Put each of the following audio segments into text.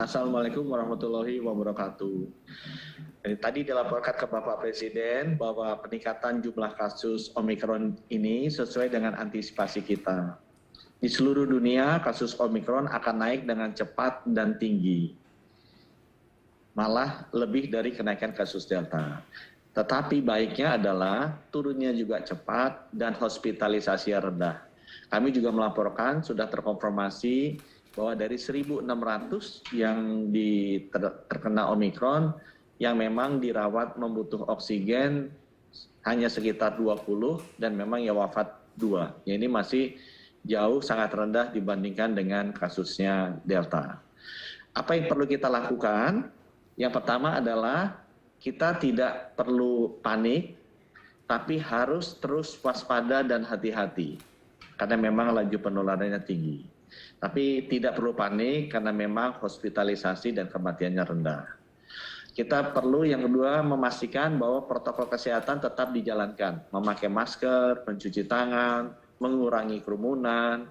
Assalamualaikum warahmatullahi wabarakatuh. Tadi dilaporkan ke Bapak Presiden bahwa peningkatan jumlah kasus Omikron ini sesuai dengan antisipasi kita. Di seluruh dunia, kasus Omikron akan naik dengan cepat dan tinggi. Malah lebih dari kenaikan kasus Delta. Tetapi baiknya adalah turunnya juga cepat dan hospitalisasi rendah. Kami juga melaporkan sudah terkonfirmasi bahwa dari 1.600 yang terkena Omikron, yang memang dirawat membutuh oksigen hanya sekitar 20 dan memang yang wafat 2. Ya, ini masih jauh sangat rendah dibandingkan dengan kasusnya Delta. Apa yang perlu kita lakukan? Yang pertama adalah kita tidak perlu panik, tapi harus terus waspada dan hati-hati. Karena memang laju penularannya tinggi. Tapi tidak perlu panik karena memang hospitalisasi dan kematiannya rendah. Kita perlu yang kedua memastikan bahwa protokol kesehatan tetap dijalankan. Memakai masker, mencuci tangan, mengurangi kerumunan.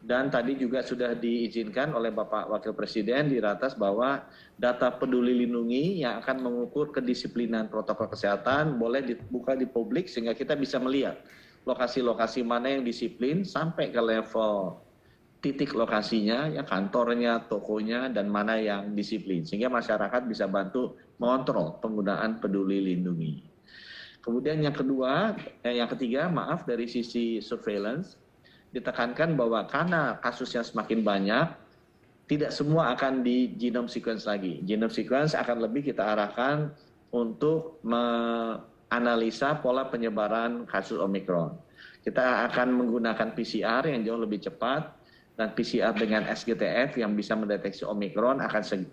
Dan tadi juga sudah diizinkan oleh Bapak Wakil Presiden di ratas bahwa data peduli lindungi yang akan mengukur kedisiplinan protokol kesehatan boleh dibuka di publik sehingga kita bisa melihat lokasi-lokasi mana yang disiplin sampai ke level titik lokasinya, ya kantornya, tokonya, dan mana yang disiplin. Sehingga masyarakat bisa bantu mengontrol penggunaan peduli lindungi. Kemudian yang ketiga, dari sisi surveillance, ditekankan bahwa karena kasusnya semakin banyak, tidak semua akan di genome sequence lagi. Genome sequence akan lebih kita arahkan untuk menganalisa pola penyebaran kasus Omikron. Kita akan menggunakan PCR yang jauh lebih cepat, dan PCR dengan SGTF yang bisa mendeteksi Omikron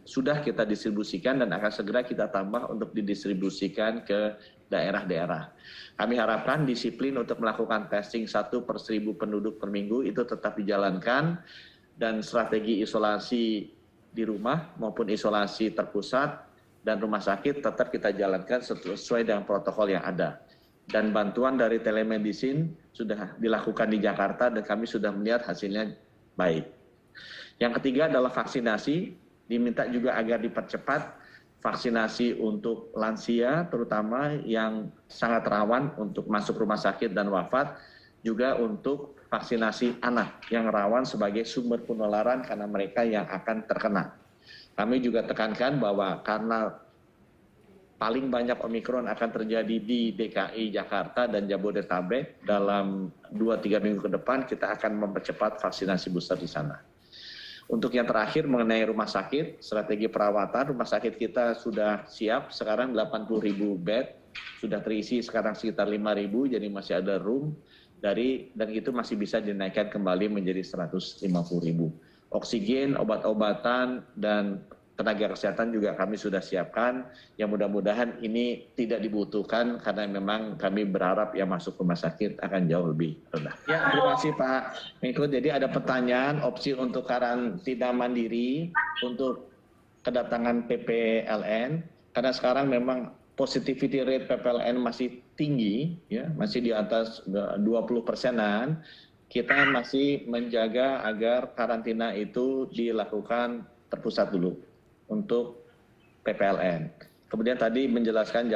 sudah kita distribusikan dan akan segera kita tambah untuk didistribusikan ke daerah-daerah. Kami harapkan disiplin untuk melakukan testing 1 per 1.000 penduduk per minggu itu tetap dijalankan, dan strategi isolasi di rumah maupun isolasi terpusat dan rumah sakit tetap kita jalankan sesuai dengan protokol yang ada. Dan bantuan dari telemedicine sudah dilakukan di Jakarta dan kami sudah melihat hasilnya baik. Yang ketiga adalah vaksinasi, diminta juga agar dipercepat vaksinasi untuk lansia, terutama yang sangat rawan untuk masuk rumah sakit dan wafat, juga untuk vaksinasi anak yang rawan sebagai sumber penularan karena mereka yang akan terkena. Kami juga tekankan bahwa karena paling banyak Omikron akan terjadi di DKI Jakarta dan Jabodetabek dalam 2-3 minggu ke depan, kita akan mempercepat vaksinasi booster di sana. Untuk yang terakhir mengenai rumah sakit, strategi perawatan, rumah sakit kita sudah siap, sekarang 80.000 bed, sudah terisi sekarang sekitar 5.000, jadi masih ada room, dan itu masih bisa dinaikkan kembali menjadi 150.000. Oksigen, obat-obatan, dan tenaga kesehatan juga kami sudah siapkan, yang mudah-mudahan ini tidak dibutuhkan karena memang kami berharap yang masuk rumah sakit akan jauh lebih rendah. Ya, terima kasih Pak Menko. Jadi ada pertanyaan opsi untuk karantina mandiri untuk kedatangan PPLN, karena sekarang memang positivity rate PPLN masih tinggi, ya, masih di atas 20%-an. Kita masih menjaga agar karantina itu dilakukan terpusat dulu untuk PPLN. Kemudian tadi meneruskan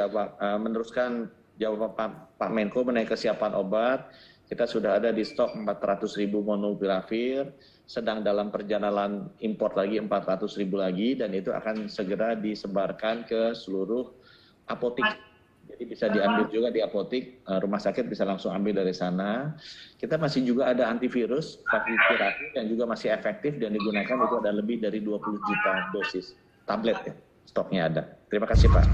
jawaban Pak Menko mengenai kesiapan obat. Kita sudah ada di stok 400.000 molnupiravir, sedang dalam perjalanan import lagi 400.000 lagi, dan itu akan segera disebarkan ke seluruh apotik. Jadi bisa diambil juga di apotik, rumah sakit bisa langsung ambil dari sana. Kita masih juga ada antivirus, favipiravir yang juga masih efektif dan digunakan, itu ada lebih dari 20 juta dosis tablet ya, stoknya ada. Terima kasih Pak.